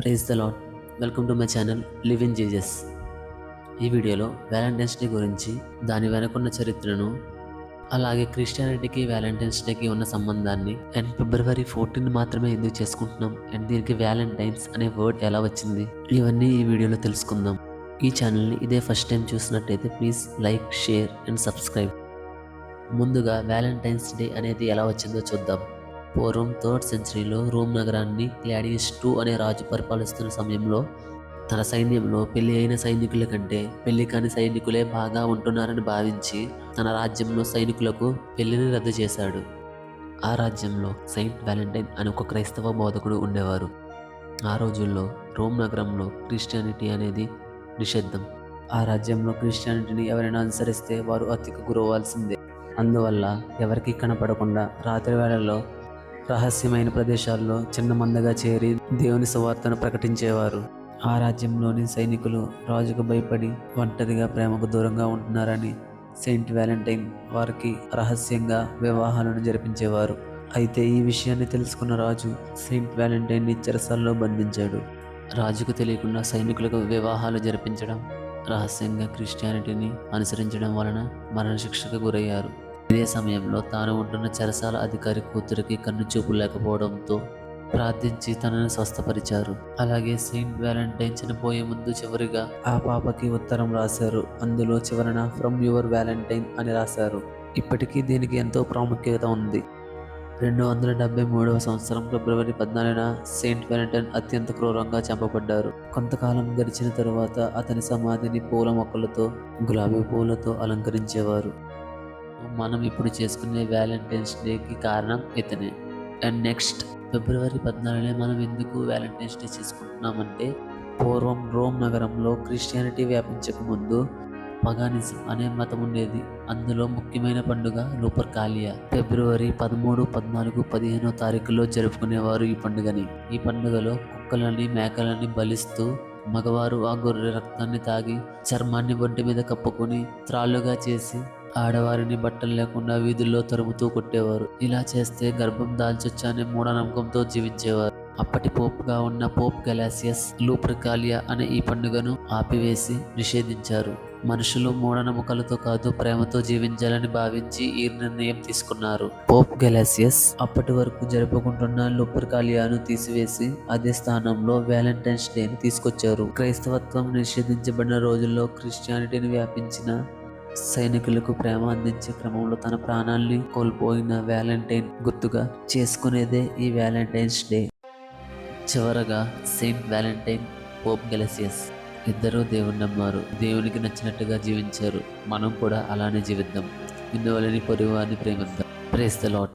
Praise the Lord. Welcome to my channel live in Jesus. ఈ వీడియోలో Valentine's day గురించి, దాని వెనకున్న చరిత్రను, అలాగే క్రిస్టియానిటీకి వ్యాలంటైన్స్ డేకి ఉన్న సంబంధాన్ని, అండ్ ఫిబ్రవరి 14 మాత్రమే ఎందుకు చేసుకుంటున్నాం, అండ్ దీనికి వ్యాలంటైన్స్ అనే వర్డ్ ఎలా వచ్చింది, ఇవన్నీ ఈ వీడియోలో తెలుసుకుందాం. ఈ ఛానల్ని ఇదే ఫస్ట్ టైం చూసినట్టయితే please like, share and subscribe. ముందుగా వ్యాలంటైన్స్ డే అనేది ఎలా వచ్చిందో చూద్దాం. పూర్వం 3rd సెంచరీలో రోమ్ నగరాన్ని క్లాడియస్ II అనే రాజు పరిపాలిస్తున్న సమయంలో తన సైన్యంలో పెళ్లి అయిన సైనికుల కంటే పెళ్లి కాని సైనికులే బాగా ఉంటున్నారని భావించి తన రాజ్యంలో సైనికులకు పెళ్లిని రద్దు చేశాడు. ఆ రాజ్యంలో సెయింట్ వ్యాలంటైన్ అని ఒక క్రైస్తవ బోధకుడు ఉండేవారు. ఆ రోజుల్లో రోమ్ నగరంలో క్రిస్టియానిటీ అనేది నిషిద్ధం. ఆ రాజ్యంలో క్రిస్టియానిటీని ఎవరైనా అనుసరిస్తే వారు హత్యకు గురవ్వాల్సిందే. అందువల్ల ఎవరికీ కనపడకుండా రాత్రి వేళల్లో రహస్యమైన ప్రదేశాల్లో చిన్న మందగా చేరి దేవుని సువార్తను ప్రకటించేవారు. ఆ రాజ్యంలోని సైనికులు రాజుకు భయపడి ఒంటరిగా ప్రేమకు దూరంగా ఉంటున్నారని సెయింట్ వ్యాలంటైన్ వారికి రహస్యంగా వివాహాలను జరిపించేవారు. అయితే ఈ విషయాన్ని తెలుసుకున్న రాజు సెయింట్ వ్యాలంటైన్ని చెరసాల్లో బంధించాడు. రాజుకు తెలియకుండా సైనికులకు వివాహాలు జరిపించడం, రహస్యంగా క్రిస్టియానిటీని అనుసరించడం వలన మరణశిక్షకు గురయ్యారు. ఇదే సమయంలో తాను ఉంటున్న చెరసాల అధికారి కూతురికి కన్ను చూపు లేకపోవడంతో ప్రార్థించి తనను స్వస్థపరిచారు. అలాగే సెయింట్ వ్యాలంటైన్ చనిపోయే ముందు చివరిగా ఆ పాపకి ఉత్తరం రాశారు. అందులో చివరన ఫ్రమ్ యువర్ వ్యాలంటైన్ అని రాశారు. ఇప్పటికీ దీనికి ఎంతో ప్రాముఖ్యత ఉంది. 273వ సంవత్సరం ఫిబ్రవరి 14న సెయింట్ వ్యాలంటైన్ అత్యంత క్రూరంగా చంపబడ్డారు. కొంతకాలం గడిచిన తరువాత అతని సమాధిని పూల మొక్కలతో, గులాబీ పూలతో అలంకరించేవారు. మనం ఇప్పుడు చేసుకునే వ్యాలంటైన్స్ డేకి కారణం ఇతనే. అండ్ నెక్స్ట్ ఫిబ్రవరి 14 మనం ఎందుకు వ్యాలంటైన్స్ డే చేసుకుంటున్నామంటే, పూర్వం రోమ్ నగరంలో క్రిస్టియానిటీ వ్యాపించక ముందు పగానిజం అనే మతం ఉండేది. అందులో ముఖ్యమైన పండుగ లూపర్కాలియా. ఫిబ్రవరి 13, 14, 15 తారీఖుల్లో జరుపుకునేవారు ఈ పండుగని. ఈ పండుగలో కుక్కలని, మేకలని బలిస్తూ మగవారు ఆ గొర్రె రక్తాన్ని తాగి చర్మాన్ని ఒంటి మీద కప్పుకొని త్రాళ్ళుగా చేసి ఆడవారిని బట్టలు లేకుండా వీధుల్లో తరుముతూ కొట్టేవారు. ఇలా చేస్తే గర్భం దాల్చొచ్చు అనే మూఢనమ్మకంతో జీవించేవారు. అప్పటి పోప్గా ఉన్న పోప్ గెలాసియస్ లూపర్కాలియా అనే ఈ పండుగను ఆపివేసి నిషేధించారు. మనుషులు మూఢనమ్మకాలతో కాదు, ప్రేమతో జీవించాలని భావించి ఈ నిర్ణయం తీసుకున్నారు. పోప్ గెలాసియస్ అప్పటి వరకు జరుపుకుంటున్న లూపర్కాలియాను తీసివేసి అదే స్థానంలో వ్యాలంటైన్స్ డేని తీసుకొచ్చారు. క్రైస్తవత్వం నిషేధించబడిన రోజుల్లో క్రిస్టియానిటీని వ్యాపించిన సైనికులకు ప్రేమ అందించే క్రమంలో తన ప్రాణాల్ని కోల్పోయిన వ్యాలంటైన్ గుర్తుగా చేసుకునేదే ఈ వ్యాలంటైన్స్ డే. చివరగా సెయింట్ వ్యాలంటైన్, పోప్ గెలాసియస్ ఇద్దరూ దేవుని నమ్మారు, దేవునికి నచ్చినట్టుగా జీవించారు. మనం కూడా అలానే జీవిద్దాం. నిన్ను వలని పొరుగువారిని ప్రేమిద్దాం. Praise the lord.